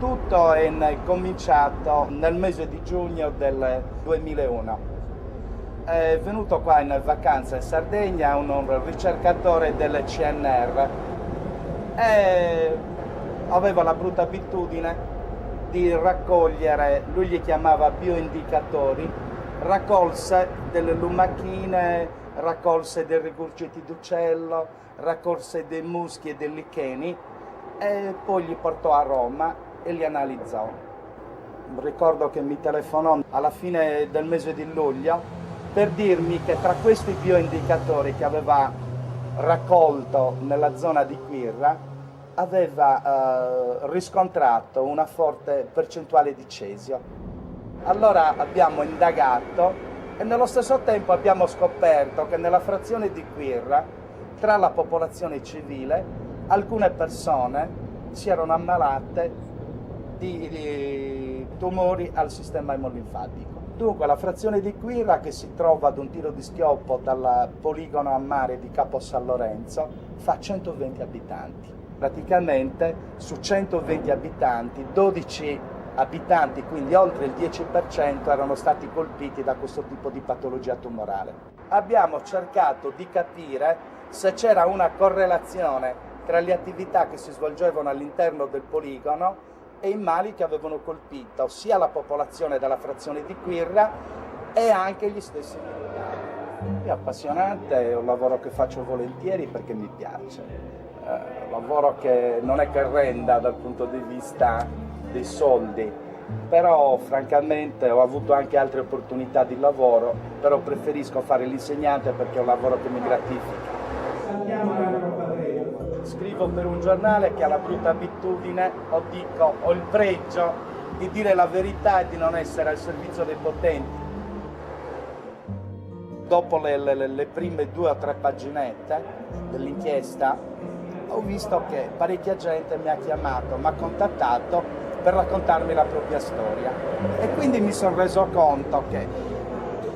Tutto è cominciato nel mese di giugno del 2001. È venuto qua in vacanza in Sardegna un ricercatore del CNR e aveva la brutta abitudine di raccogliere, lui li chiamava bioindicatori, raccolse delle lumachine, raccolse dei rigurgiti d'uccello, raccolse dei muschi e dei licheni e poi li portò a Roma e li analizzò. Ricordo che mi telefonò alla fine del mese di luglio per dirmi che tra questi bioindicatori che aveva raccolto nella zona di Quirra aveva riscontrato una forte percentuale di cesio. Allora abbiamo indagato e nello stesso tempo abbiamo scoperto che nella frazione di Quirra, tra la popolazione civile, alcune persone si erano ammalate di tumori al sistema emolinfatico. Dunque la frazione di Quirra, che si trova ad un tiro di schioppo dal poligono a mare di Capo San Lorenzo, fa 120 abitanti. Praticamente su 120 abitanti, 12 abitanti, quindi oltre il 10%, erano stati colpiti da questo tipo di patologia tumorale. Abbiamo cercato di capire se c'era una correlazione tra le attività che si svolgevano all'interno del poligono e i mali che avevano colpito sia la popolazione della frazione di Quirra e anche gli stessi militari. È appassionante, è un lavoro che faccio volentieri perché mi piace. Un lavoro che non è che renda dal punto di vista dei soldi, però francamente ho avuto anche altre opportunità di lavoro, però preferisco fare l'insegnante perché è un lavoro che mi gratifica. Scrivo per un giornale che ha la brutta abitudine, ho il pregio di dire la verità e di non essere al servizio dei potenti. Dopo le prime 2 o 3 paginette dell'inchiesta ho visto che parecchia gente mi ha chiamato, mi ha contattato per raccontarmi la propria storia e quindi mi sono reso conto che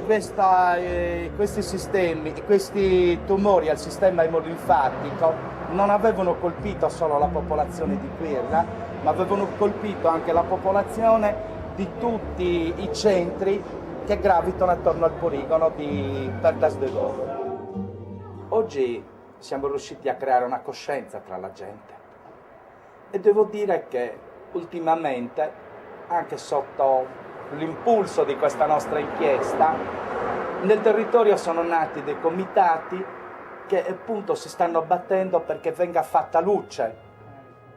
questi sistemi, questi tumori al sistema emolinfatico non avevano colpito solo la popolazione di Quirra, ma avevano colpito anche la popolazione di tutti i centri che gravitano attorno al poligono di Perdas de Douro. Oggi siamo riusciti a creare una coscienza tra la gente e devo dire che ultimamente, anche sotto l'impulso di questa nostra inchiesta, nel territorio sono nati dei comitati che appunto si stanno battendo perché venga fatta luce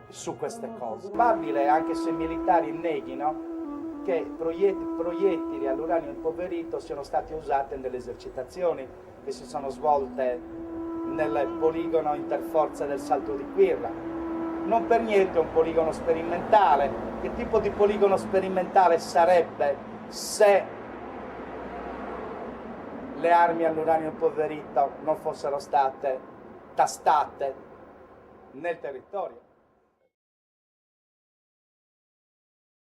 su queste cose. È probabile, anche se i militari neghino, che proiettili all'uranio impoverito siano stati usati nelle esercitazioni che si sono svolte nel poligono interforze del Salto di Quirra. Non per niente un poligono sperimentale. Che tipo di poligono sperimentale sarebbe se le armi all'uranio impoverito non fossero state tastate nel territorio?